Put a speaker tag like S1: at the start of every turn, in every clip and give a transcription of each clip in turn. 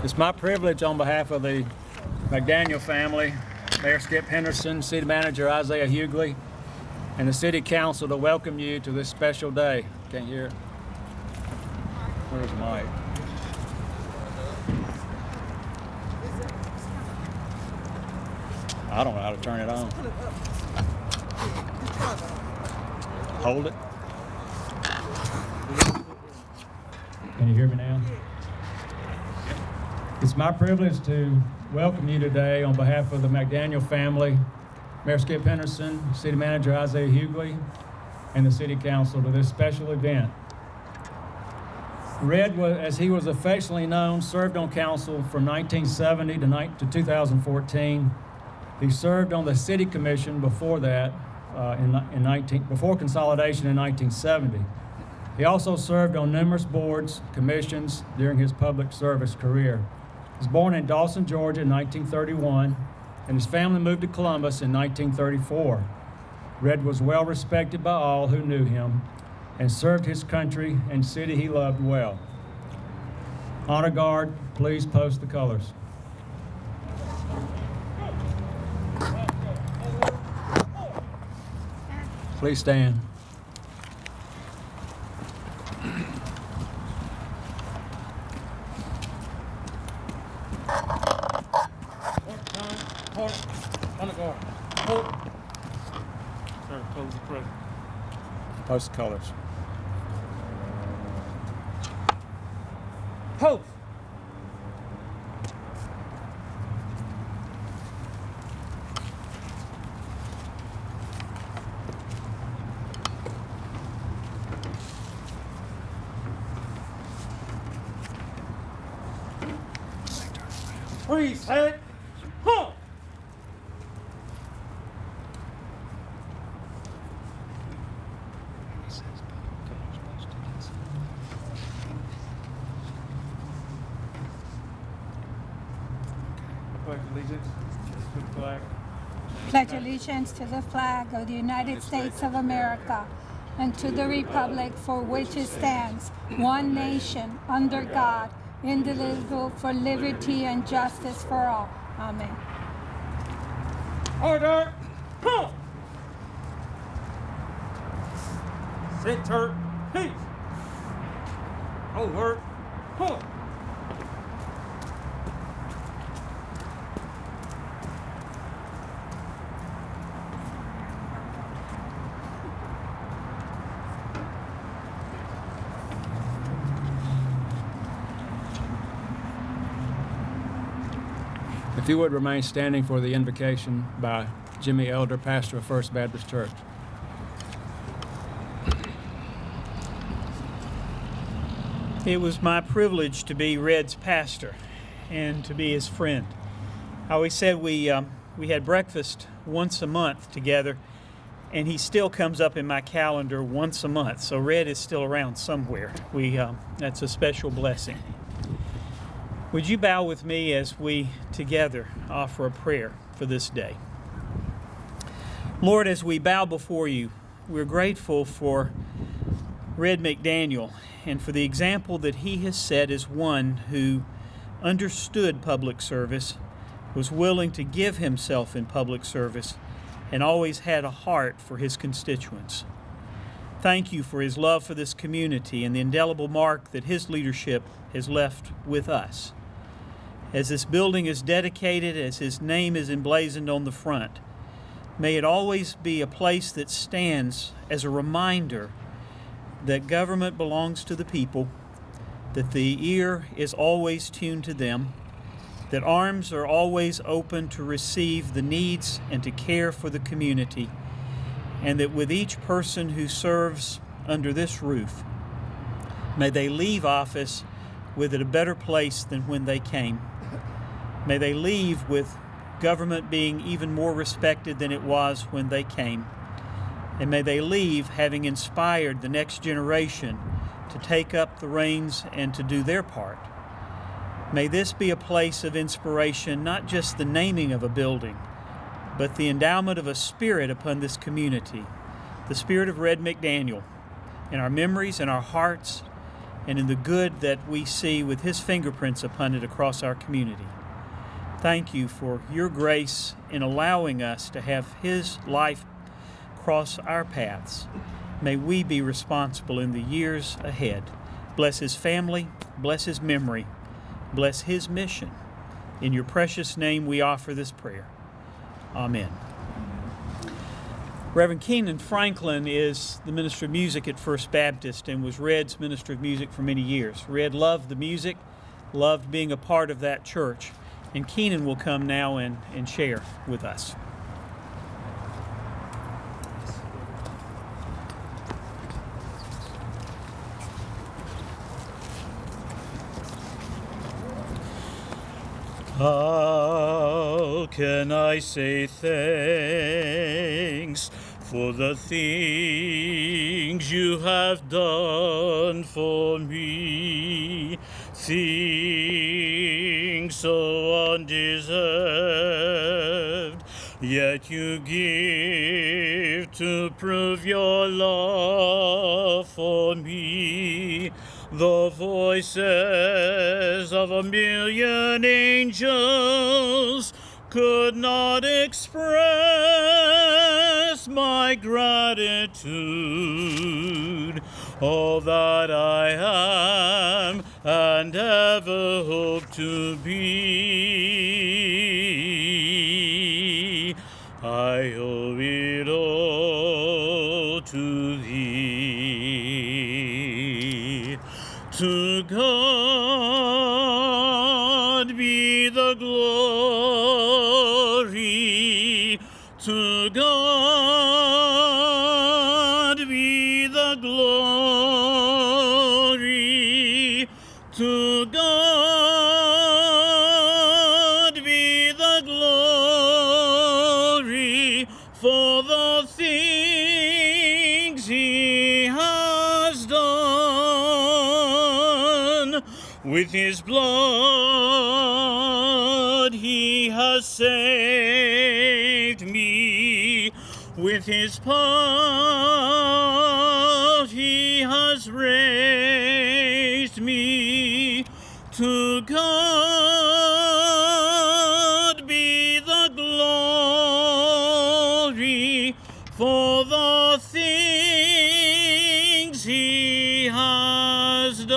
S1: It's my privilege on behalf of the McDaniel family, Mayor Skip Henderson, City Manager Isaiah Hughley, and the City Council to welcome you to this special day. Can't hear it. Where's Mike? I don't know how to turn it on. Hold it. Can you hear me now? It's my privilege to welcome you today on behalf of the McDaniel family, Mayor Skip Henderson, City Manager Isaiah Hughley, and the City Council to this special event. Red, as he was affectionately known, served on council from 1970 to 2014. He served on the City Commission before that, before consolidation in 1970. He also served on numerous boards, commissions during his public service career. He was born in Dawson, Georgia in 1931, and his family moved to Columbus in 1934. Red was well respected by all who knew him and served his country and city he loved well. Honor Guard, please post the colors. Please stand.
S2: Honor Guard. Hold. Sir, close the press.
S1: Post the colors.
S2: Post. Freeze, head. Huh. Pledge allegiance to the flag.
S3: Pledge allegiance to the flag of the United States of America and to the republic for which it stands, one nation, under God, indivisible, for liberty and justice for all. Amen.
S2: Order! Huh. Center, peace. Over. Huh.
S1: If you would remain standing for the invocation by Jimmy Elder, pastor of First Baptist Church.
S4: It was my privilege to be Red's pastor and to be his friend. I always said we had breakfast once a month together, and he still comes up in my calendar once a month. So Red is still around somewhere. That's a special blessing. Would you bow with me as we together offer a prayer for this day? Lord, as we bow before you, we're grateful for Red McDaniel and for the example that he has set as one who understood public service, was willing to give himself in public service, and always had a heart for his constituents. Thank you for his love for this community and the indelible mark that his leadership has left with us. As this building is dedicated, as his name is emblazoned on the front, may it always be a place that stands as a reminder that government belongs to the people, that the ear is always tuned to them, that arms are always open to receive the needs and to care for the community, and that with each person who serves under this roof, may they leave office with it a better place than when they came. May they leave with government being even more respected than it was when they came. And may they leave having inspired the next generation to take up the reins and to do their part. May this be a place of inspiration, not just the naming of a building, but the endowment of a spirit upon this community, the spirit of Red McDaniel, in our memories and our hearts, and in the good that we see with his fingerprints upon it across our community. Thank you for your grace in allowing us to have his life cross our paths. May we be responsible in the years ahead. Bless his family, bless his memory, bless his mission. In your precious name we offer this prayer. Amen. Reverend Keenan Franklin is the minister of music at First Baptist and was Red's minister of music for many years. Red loved the music, loved being a part of that church, and Keenan will come now and share with us. How can I say thanks for the things you have done for me? Things so undeserved, yet you give to prove your love for me. The voices of a million angels could not express my gratitude. All that I am and ever hope to be, I owe it all to thee. To God be the glory. To God be the glory. To God be the glory for the things he has done. With his blood he has saved me. With his power he has raised me. To God be the glory for the things he has done.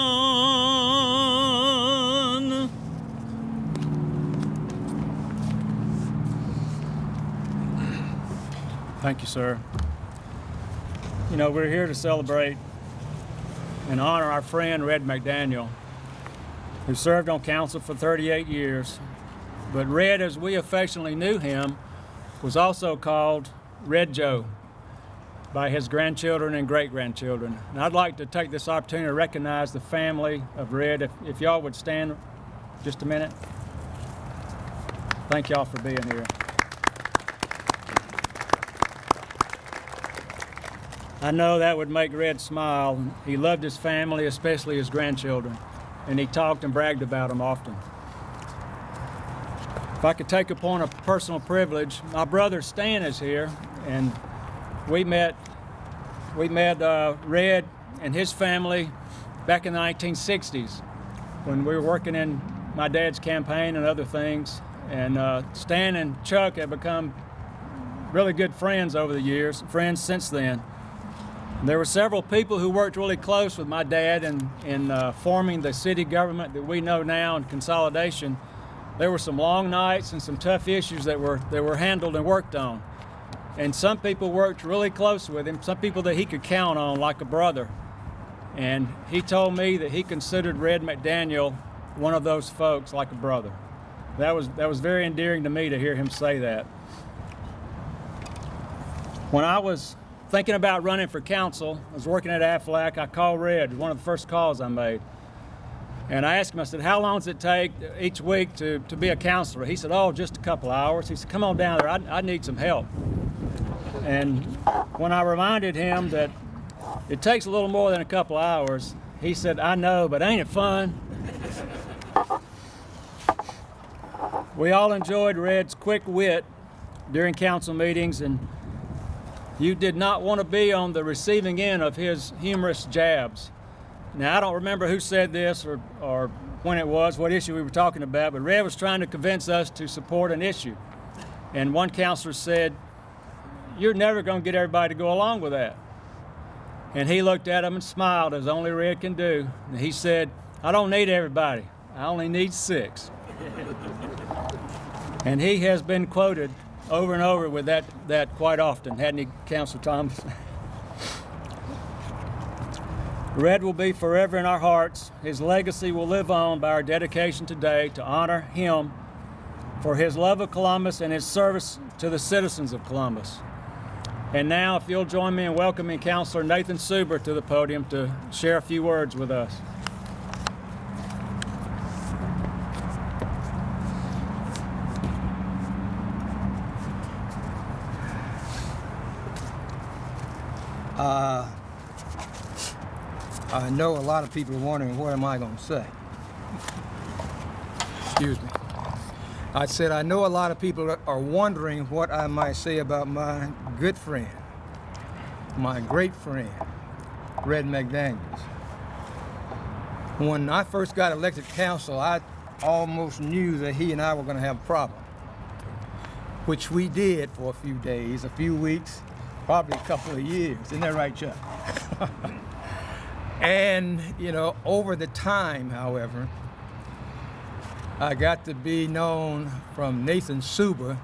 S1: Thank you, sir. You know, we're here to celebrate and honor our friend Red McDaniel, who served on council for 38 years. But Red, as we affectionately knew him, was also called Red Joe by his grandchildren and great-grandchildren. And I'd like to take this opportunity to recognize the family of Red. If y'all would stand just a minute. Thank y'all for being here. I know that would make Red smile. He loved his family, especially his grandchildren, and he talked and bragged about them often. If I could take upon a personal privilege, my brother Stan is here, and we met Red and his family back in the 1960s when we were working in my dad's campaign and other things. And Stan and Chuck have become really good friends over the years, friends since then. There were several people who worked really close with my dad in forming the city government that we know now in consolidation. There were some long nights and some tough issues that were handled and worked on. And some people worked really close with him, some people that he could count on like a brother. And he told me that he considered Red McDaniel one of those folks like a brother. That was very endearing to me to hear him say that. When I was thinking about running for council, I was working at Aflac, I called Red, one of the first calls I made. And I asked him, I said, how long does it take each week to be a counselor? He said, oh, just a couple hours. He said, come on down there, I need some help. And when I reminded him that it takes a little more than a couple hours, he said, I know, but ain't it fun? We all enjoyed Red's quick wit during council meetings, and you did not want to be on the receiving end of his humorous jabs. Now, I don't remember who said this or when it was, what issue we were talking about, but Red was trying to convince us to support an issue. And one counselor said, "You're never going to get everybody to go along with that." And he looked at him and smiled, as only Red can do. And he said, "I don't need everybody. I only need 6." And he has been quoted over and over with that quite often, hadn't he, Counselor Thomas? Red will be forever in our hearts. His legacy will live on by our dedication today to honor him for his love of Columbus and his service to the citizens of Columbus. And now, if you'll join me in welcoming Counselor Nathan Suber to the podium to share a few words with us.
S5: I know a lot of people are wondering, what am I going to say? Excuse me. I said, I know a lot of people are wondering what I might say about my good friend, my great friend, Red McDaniels. When I first got elected council, I almost knew that he and I were going to have a problem, which we did for a few days, a few weeks, probably a couple of years. Isn't that right, Chuck? And, you know, over the time, however, I got to be known from Nathan Suber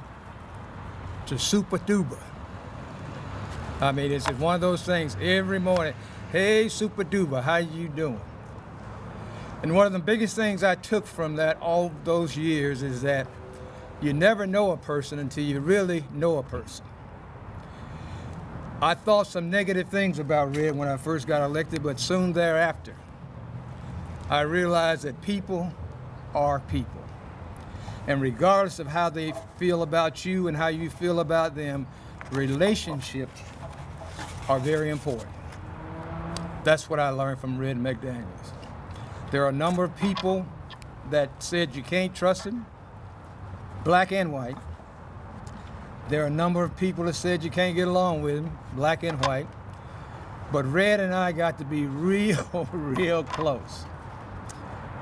S5: to Super Duper. I mean, it's one of those things every morning. Hey, Super Duper, how you doing? And one of the biggest things I took from that all those years is that you never know a person until you really know a person. I thought some negative things about Red when I first got elected, but soon thereafter, I realized that people are people. And regardless of how they feel about you and how you feel about them, relationships are very important. That's what I learned from Red McDaniels. There are a number of people that said you can't trust him, black and white. There are a number of people that said you can't get along with him, black and white. But Red and I got to be real close.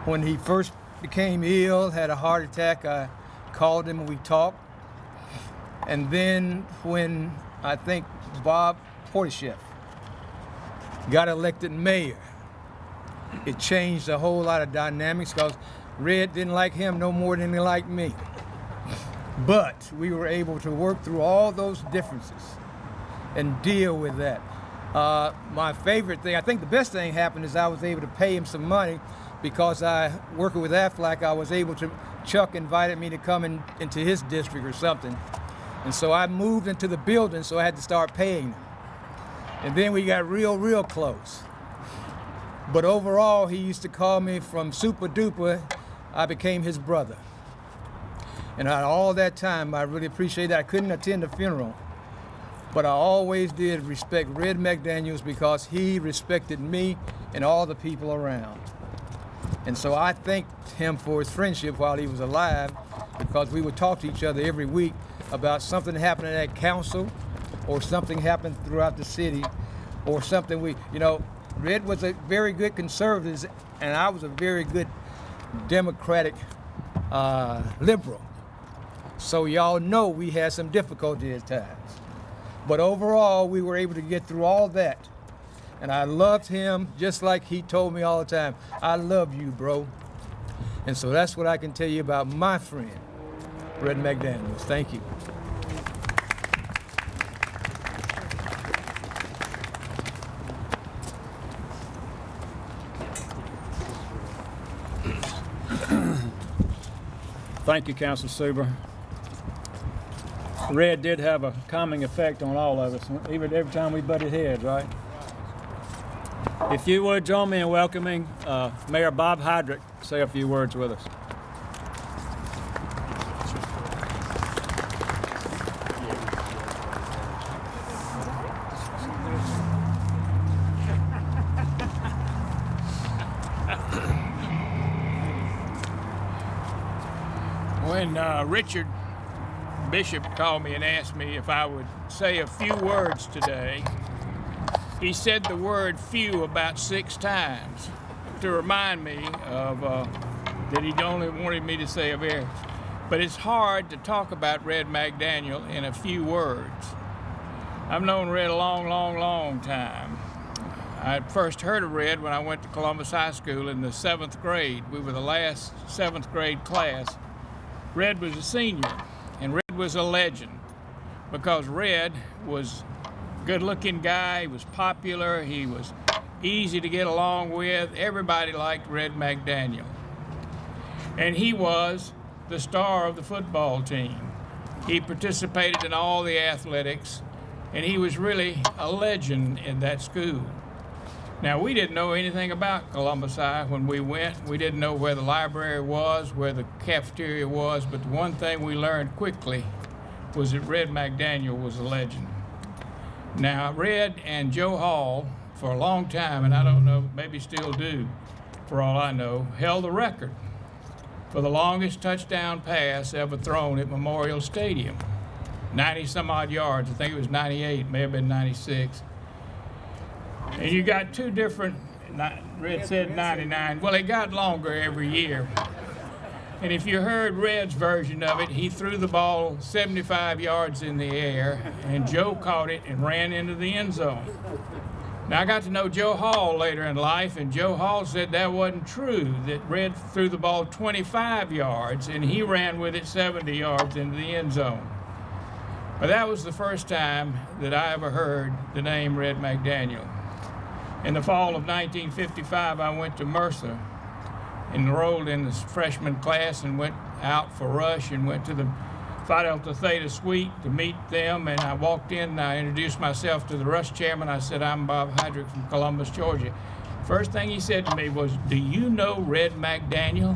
S5: When he first became ill, had a heart attack, I called him and we talked. And then when I think Bob Portisheff got elected mayor, it changed a whole lot of dynamics because Red didn't like him no more than he liked me. But we were able to work through all those differences and deal with that. My favorite thing, I think the best thing happened is I was able to pay him some money because working with Aflac, I was able to, Chuck invited me to come into his district or something. And so I moved into the building, so I had to start paying him. And then we got real close. But overall, he used to call me from Super Duper, I became his brother. And all that time, I really appreciate that. I couldn't attend the funeral, but I always did respect Red McDaniels because he respected me and all the people around. And so I thanked him for his friendship while he was alive because we would talk to each other every week about something happening at council or something happened throughout the city or something Red was a very good conservative and I was a very good Democratic liberal. So y'all know we had some difficulty at times. But overall, we were able to get through all that. And I loved him just like he told me all the time, I love you, bro. And so that's what I can tell you about my friend, Red McDaniels. Thank you.
S1: Thank you, Councilor Suber. Red did have a calming effect on all of us, even every time we butted heads, right? If you would join me in welcoming Mayor Bob Hydrick to say a few words with us.
S6: When Richard Bishop called me and asked me if I would say a few words today, he said the word few about 6 times to remind me of that he only wanted me to say a very. But it's hard to talk about Red McDaniel in a few words. I've known Red a long, long, long time. I first heard of Red when I went to Columbus High School in the 7th grade. We were the last 7th grade class. Red was a senior, and Red was a legend because Red was a good-looking guy. He was popular. He was easy to get along with. Everybody liked Red McDaniel. And he was the star of the football team. He participated in all the athletics, and he was really a legend in that school. Now, we didn't know anything about Columbus High when we went. We didn't know where the library was, where the cafeteria was, but the one thing we learned quickly was that Red McDaniel was a legend. Now, Red and Joe Hall, for a long time, and I don't know, maybe still do, for all I know, held the record for the longest touchdown pass ever thrown at Memorial Stadium. 90-some-odd yards. I think it was 98, may have been 96. And you got two different, Red said 99. Well, it got longer every year. And if you heard Red's version of it, he threw the ball 75 yards in the air, and Joe caught it and ran into the end zone. Now, I got to know Joe Hall later in life, and Joe Hall said that wasn't true, that Red threw the ball 25 yards, and he ran with it 70 yards into the end zone. But that was the first time that I ever heard the name Red McDaniel. In the fall of 1955, I went to Mercer, enrolled in the freshman class, and went out for rush and went to the Phi Delta Theta suite to meet them. And I walked in and I introduced myself to the rush chairman. I said, "I'm Bob Heydrich from Columbus, Georgia." First thing he said to me was, "Do you know Red McDaniel?"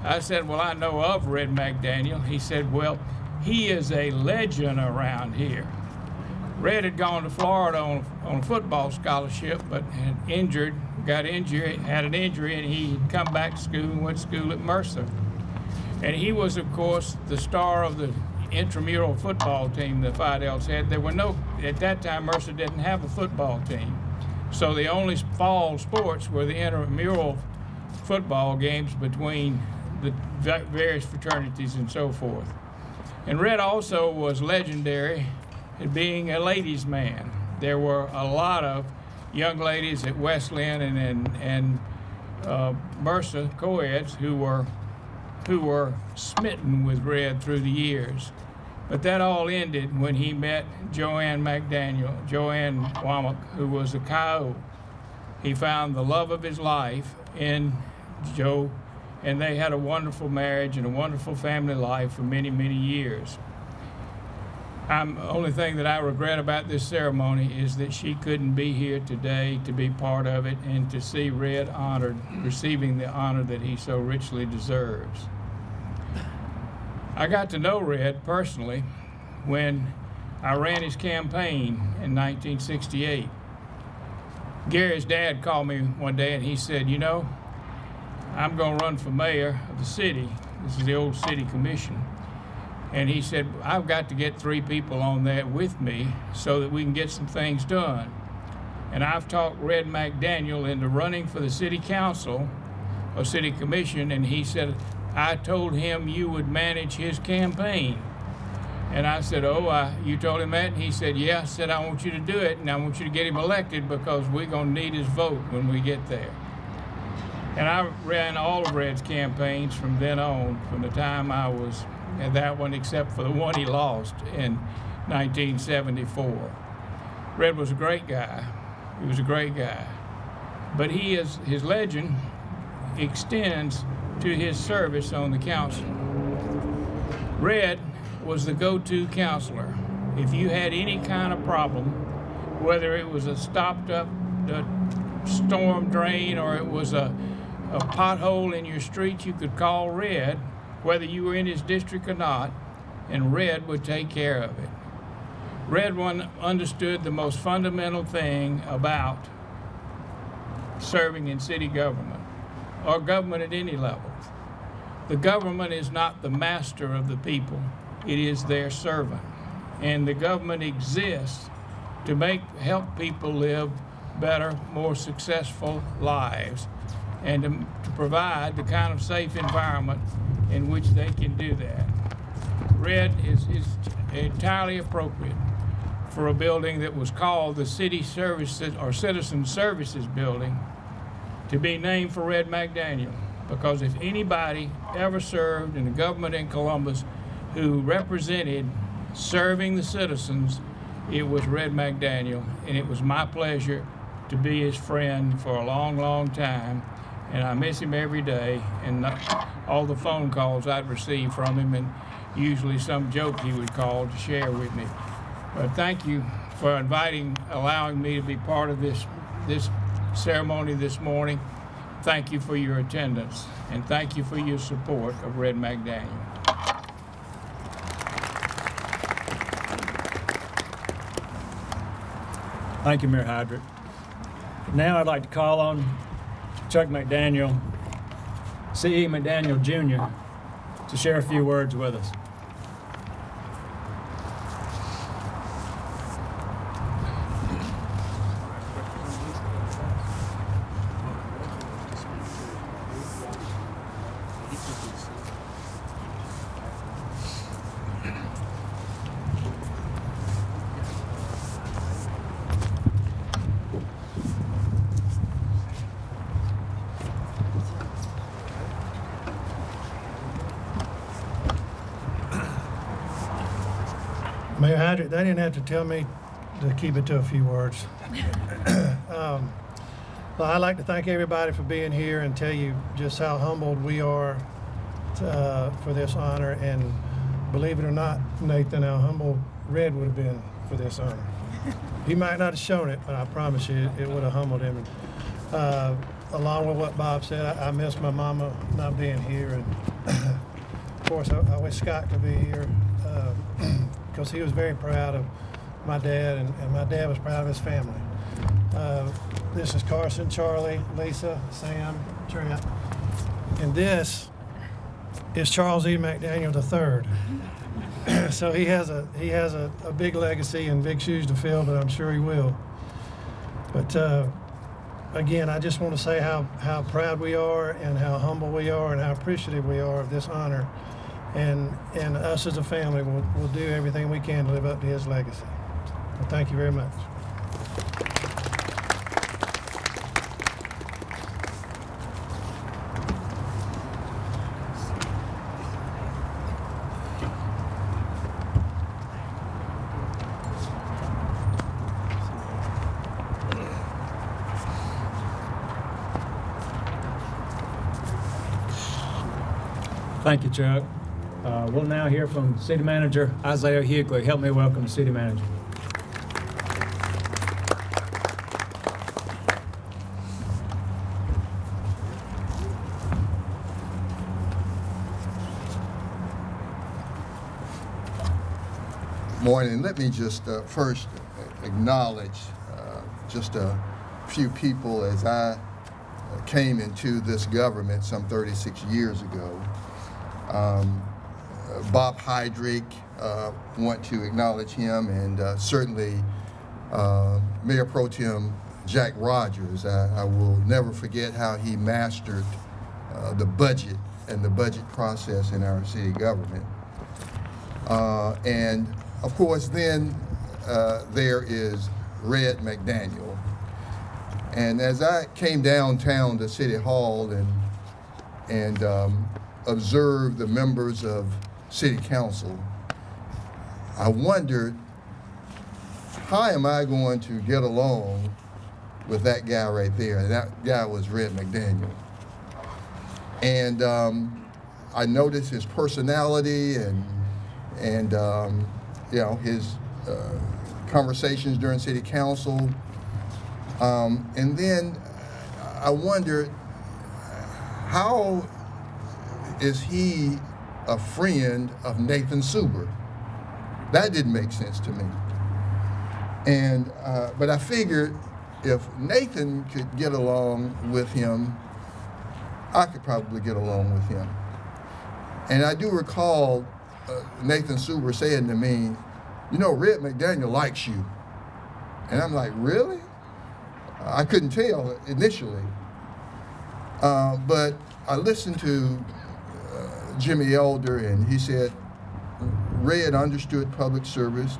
S6: I said, "Well, I know of Red McDaniel." He said, "Well, he is a legend around here." Red had gone to Florida on a football scholarship, but had had an injury, and he had come back to school and went to school at Mercer. And he was, of course, the star of the intramural football team the Phi Deltas had. At that time, Mercer didn't have a football team. So the only fall sports were the intramural football games between the various fraternities and so forth. And Red also was legendary at being a ladies' man. There were a lot of young ladies at Wesleyan and Mercer co-eds who were smitten with Red through the years. But that all ended when he met Joanne Womack, who was a Chi. He found the love of his life in Joe, and they had a wonderful marriage and a wonderful family life for many, many years. The only thing that I regret about this ceremony is that she couldn't be here today to be part of it and to see Red honored, receiving the honor that he so richly deserves. I got to know Red personally when I ran his campaign in 1968. Gary's dad called me one day and he said, "You know, I'm going to run for mayor of the city." This is the old city commission. And he said, "I've got to get 3 people on that with me so that we can get some things done." And I've talked Red McDaniel into running for the city council or city commission, and he said, "I told him you would manage his campaign." And I said, "Oh, you told him that?" And he said, "Yeah." I said, "I want you to do it, and I want you to get him elected because we're going to need his vote when we get there." And I ran all of Red's campaigns from then on, from the time I was at that one, except for the one he lost in 1974. Red was a great guy. He was a great guy. But his legend extends to his service on the council. Red was the go-to counselor. If you had any kind of problem, whether it was a stopped-up storm drain or it was a pothole in your street, you could call Red, whether you were in his district or not, and Red would take care of it. Red understood the most fundamental thing about serving in city government, or government at any level. The government is not the master of the people, it is their servant. And the government exists to help people live better, more successful lives, and to provide the kind of safe environment in which they can do that. Red is entirely appropriate for a building that was called the City Services or Citizen Services Building to be named for Red McDaniel, because if anybody ever served in the government in Columbus who represented serving the citizens, it was Red McDaniel, and it was my pleasure to be his friend for a long, long time, and I miss him every day, and all the phone calls I'd receive from him, and usually some joke he would call to share with me. But thank you for allowing me to be part of this ceremony this morning. Thank you for your attendance, and thank you for your support of Red McDaniel.
S1: Thank you, Mayor Hydrick. Now I'd like to call on Chuck McDaniel, C.E. McDaniel Jr., to share a few words with us.
S7: Mayor Hydrick, they didn't have to tell me to keep it to a few words. Well, I'd like to thank everybody for being here and tell you just how humbled we are for this honor. And believe it or not, Nathan, how humble Red would have been for this honor. He might not have shown it, but I promise you it would have humbled him. Along with what Bob said, I miss my mama not being here. And of course, I wish Scott could be here. Because he was very proud of my dad, and my dad was proud of his family. This is Carson, Charlie, Lisa, Sam, Trent, and this is Charles E. McDaniel III. So he has a big legacy and big shoes to fill, but I'm sure he will. But again, I just want to say how proud we are and how humble we are and how appreciative we are of this honor. And us as a family will do everything we can to live up to his legacy. Well, thank you very much.
S1: Thank you, Chuck. We'll now hear from City Manager Isaiah Hughley. Help me welcome the City Manager.
S8: Morning. Let me just first acknowledge just a few people as I came into this government some 36 years ago. Bob Hydrick, want to acknowledge him, and certainly Mayor Pro Tem Jack Rogers. I will never forget how he mastered the budget and the budget process in our city government. And of course, then there is Red McDaniel. And as I came downtown to City Hall and observed the members of City Council, I wondered, how am I going to get along with that guy right there? And that guy was Red McDaniel. And I noticed his personality and you know, his conversations during City Council. And then I wondered, how is he a friend of Nathan Suber? That didn't make sense to me. And but I figured if Nathan could get along with him, I could probably get along with him. And I do recall Nathan Suber saying to me, you know, Red McDaniel likes you. And I'm like, really? I couldn't tell initially, but I listened to Jimmy Elder, and he said Red understood public service.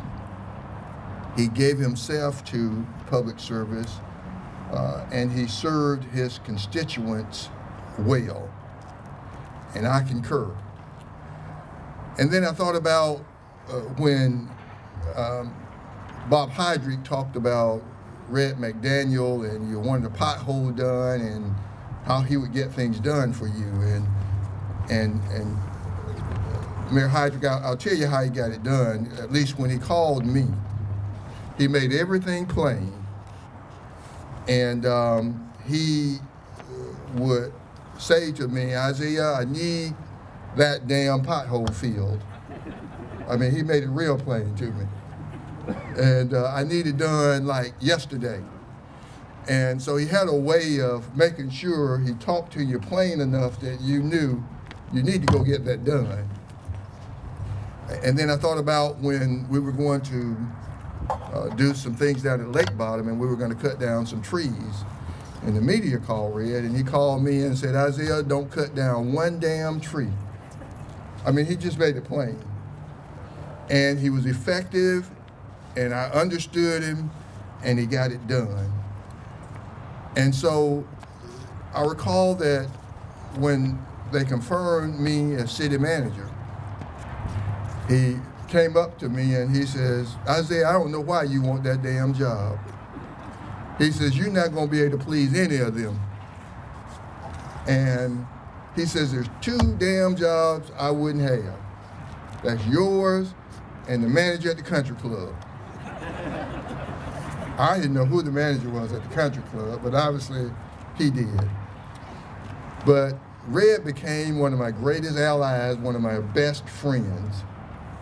S8: He gave himself to public service, and he served his constituents well, and I concur. And then I thought about when Bob Heydrich talked about Red McDaniel, and you wanted a pothole done, and how he would get things done for you. And Mayor Heydrich, I'll tell you how he got it done. At least when he called me, he made everything plain, and he would say to me, Isaiah, I need that damn pothole filled. I mean, he made it real plain to me. And I need it done like yesterday. And so he had a way of making sure he talked to you plain enough that you knew you need to go get that done. And then I thought about when we were going to do some things down at Lake Bottom, and we were going to cut down some trees. And the media called Red, and he called me and said, Isaiah, don't cut down one damn tree. I mean, he just made it plain. And he was effective, and I understood him, and he got it done. And so I recall that when they confirmed me as city manager, he came up to me and he says, Isaiah, I don't know why you want that damn job. He says, you're not going to be able to please any of them. And he says, there's 2 damn jobs I wouldn't have. That's yours and the manager at the country club. I didn't know who the manager was at the country club, but obviously he did. But Red became one of my greatest allies, one of my best friends.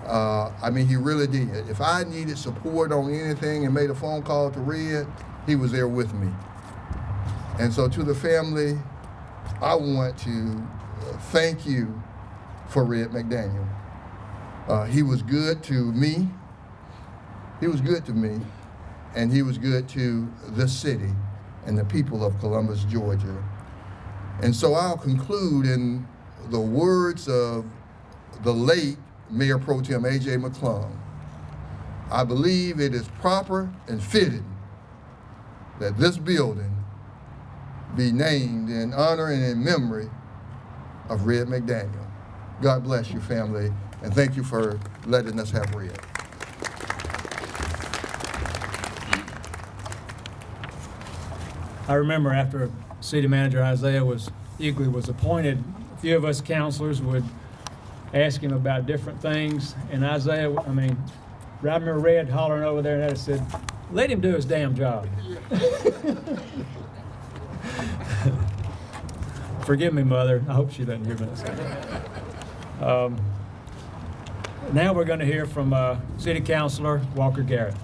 S8: I mean, he really did. If I needed support on anything and made a phone call to Red, he was there with me. And so to the family, I want to thank you for Red McDaniel. He was good to me. He was good to me. And he was good to the city and the people of Columbus, Georgia. And so I'll conclude in the words of the late Mayor Pro Tem A.J. McClung. I believe it is proper and fitting that this building be named in honor and in memory of Red McDaniel. God bless you, family, and thank you for letting us have Red.
S1: I remember after City Manager Isaiah was appointed, a few of us counselors would ask him about different things, and Isaiah, I remember Red hollering over there, and I said, let him do his damn job. Forgive me, Mother. I hope she doesn't hear me this. Now we're going to hear from City Councilor Walker Garrett.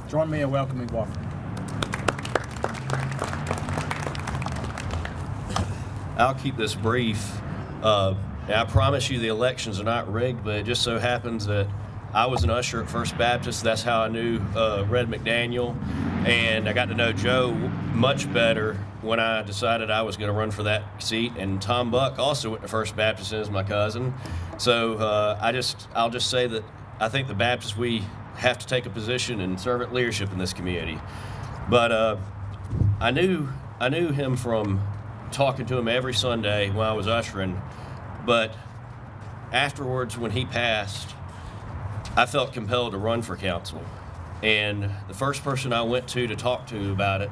S1: Join me in welcoming Walker.
S9: I'll keep this brief. I promise you the elections are not rigged, but it just so happens that I was an usher at First Baptist. That's how I knew Red McDaniel, and I got to know Joe much better when I decided I was going to run for that seat. And Tom Buck also went to First Baptist and is my cousin. So I'll just say that I think the Baptists, we have to take a position in servant leadership in this community. But I knew him from talking to him every Sunday when I was ushering, but afterwards when he passed, I felt compelled to run for council. And the first person I went to talk to about it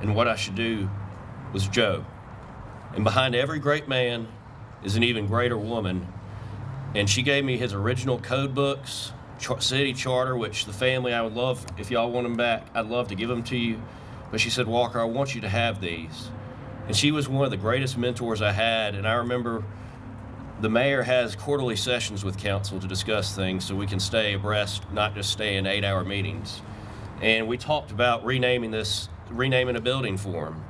S9: and what I should do was Joe. And behind every great man is an even greater woman. And she gave me his original code books, city charter, which the family, I would love, if y'all want them back, I'd love to give them to you. But she said, Walker, I want you to have these. And she was one of the greatest mentors I had. And I remember the mayor has quarterly sessions with council to discuss things so we can stay abreast, not just stay in 8-hour meetings. And we talked about renaming a building for him.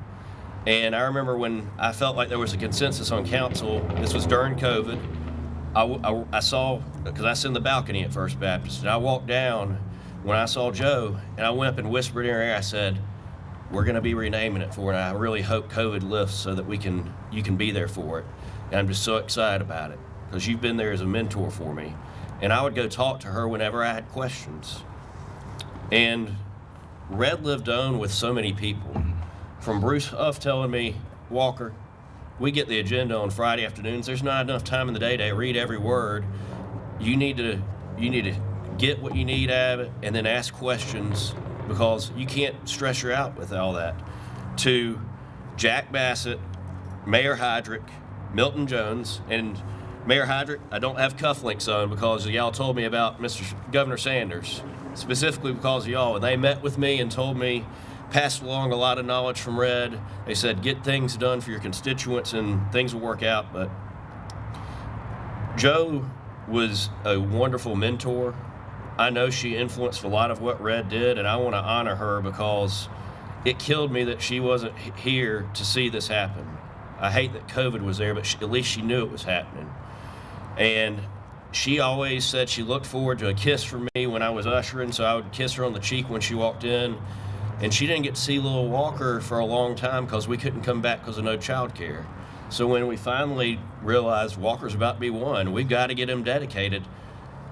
S9: And I remember when I felt like there was a consensus on council, this was during COVID, I saw, because I sit in the balcony at First Baptist, and I walked down when I saw Joe, and I went up and whispered in her ear, I said, we're going to be renaming it for, and I really hope COVID lifts so that you can be there for it. And I'm just so excited about it because you've been there as a mentor for me. And I would go talk to her whenever I had questions. And Red lived on with so many people. From Bruce Huff telling me, Walker, we get the agenda on Friday afternoons. There's not enough time in the day to read every word. You need to get what you need out of it and then ask questions because you can't stress her out with all that. To Jack Bassett, Mayor Hydrick, Milton Jones, and Mayor Hydrick, I don't have cufflinks on because y'all told me about Governor Sanders, specifically because of y'all. And they met with me and told me, passed along a lot of knowledge from Red. They said, get things done for your constituents and things will work out. But Joe was a wonderful mentor. I know she influenced a lot of what Red did, and I want to honor her because it killed me that she wasn't here to see this happen. I hate that COVID was there, but at least she knew it was happening. And she always said she looked forward to a kiss from me when I was ushering, so I would kiss her on the cheek when she walked in. And she didn't get to see little Walker for a long time because we couldn't come back because of no child care. So when we finally realized Walker's about to be one, we've got to get him dedicated.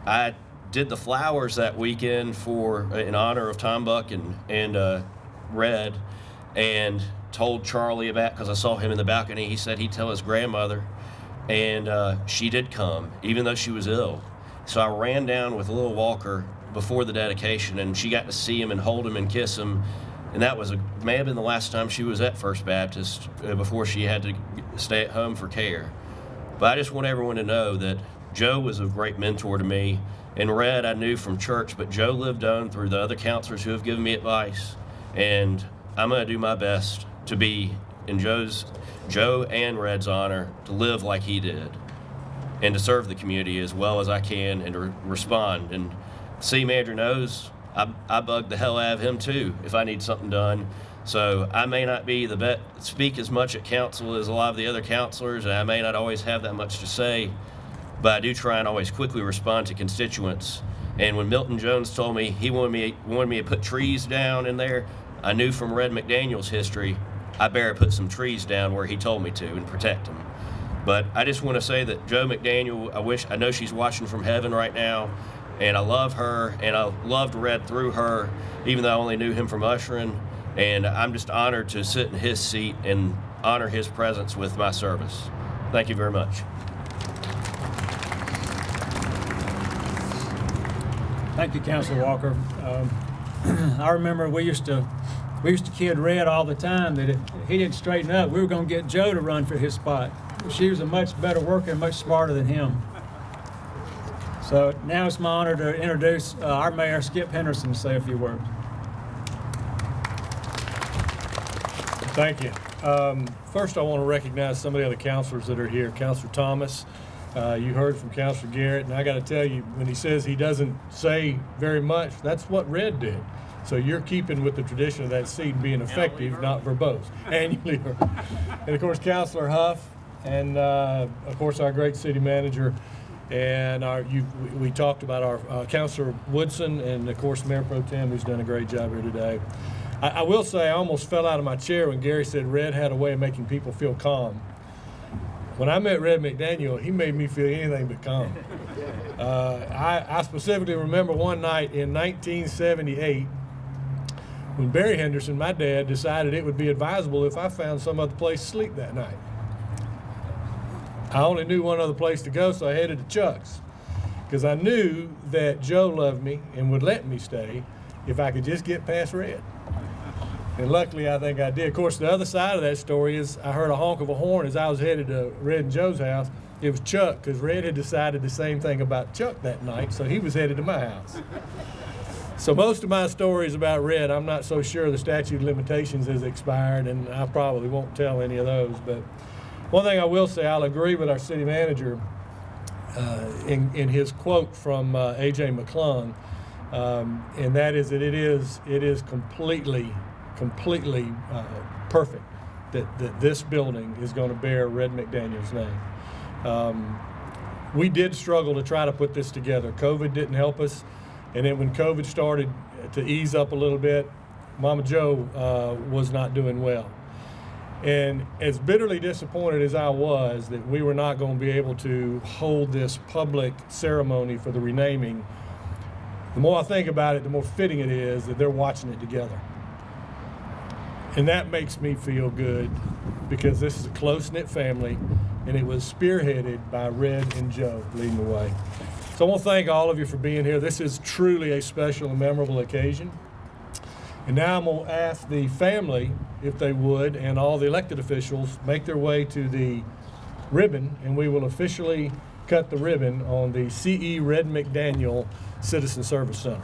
S9: I did the flowers that weekend in honor of Tom Buck and Red, and told Charlie about, because I saw him in the balcony, he said he'd tell his grandmother, and she did come, even though she was ill. So I ran down with little Walker before the dedication, and she got to see him and hold him and kiss him, and that may have been the last time she was at First Baptist before she had to stay at home for care. But I just want everyone to know that Joe was a great mentor to me, and Red I knew from church, but Joe lived on through the other counselors who have given me advice, and I'm going to do my best to be in Joe and Red's honor, to live like he did, and to serve the community as well as I can, and to respond. And the city manager knows I bug the hell out of him too if I need something done. So I may not be speak as much at council as a lot of the other counselors, and I may not always have that much to say, but I do try and always quickly respond to constituents. And when Milton Jones told me he wanted me to put trees down in there, I knew from Red McDaniel's history, I better put some trees down where he told me to and protect them. But I just want to say that Joe McDaniel, I know she's watching from heaven right now, and I love her, and I loved Red through her, even though I only knew him from ushering. And I'm just honored to sit in his seat and honor his presence with my service. Thank you very much.
S1: Thank you, Councilor Walker. I remember we used to kid Red all the time that if he didn't straighten up, we were going to get Joe to run for his spot. She was a much better worker and much smarter than him. So now it's my honor to introduce our mayor, Skip Henderson, to say a few words.
S7: Thank you. First, I want to recognize some of the other counselors that are here. Councilor Thomas, you heard from Councilor Garrett, and I got to tell you, when he says he doesn't say very much, that's what Red did. So you're keeping with the tradition of that seat and being effective, not verbose. Annually. And of course, Councilor Huff, and of course our great city manager, and we talked about our Councilor Woodson, and of course Mayor Pro Tem, who's done a great job here today. I will say I almost fell out of my chair when Gary said Red had a way of making people feel calm. When I met Red McDaniel, he made me feel anything but calm. I specifically remember one night in 1978 when Barry Henderson, my dad, decided it would be advisable if I found some other place to sleep that night. I only knew one other place to go, so I headed to Chuck's, because I knew that Joe loved me and would let me stay if I could just get past Red. And luckily, I think I did. Of course, the other side of that story is I heard a honk of a horn as I was headed to Red and Joe's house. It was Chuck, because Red had decided the same thing about Chuck that night, so he was headed to my house. So most of my stories about Red, I'm not so sure the statute of limitations has expired, and I probably won't tell any of those. But one thing I will say, I'll agree with our city manager in his quote from A.J. McClung, and that is that it is completely perfect that this building is going to bear Red McDaniel's name. We did struggle to try to put this together. COVID didn't help us. And then when COVID started to ease up a little bit,
S10: Mama Joe was not doing well. And as bitterly disappointed as I was that we were not going to be able to hold this public ceremony for the renaming, the more I think about it, the more fitting it is that they're watching it together. And that makes me feel good because this is a close-knit family, and it was spearheaded by Red and Joe leading the way. So I want to thank all of you for being here. This is truly a special and memorable occasion. And now I'm going to ask the family, if they would, and all the elected officials make their way to the ribbon, and we will officially cut the ribbon on the C.E. Red McDaniel Citizen Service Center.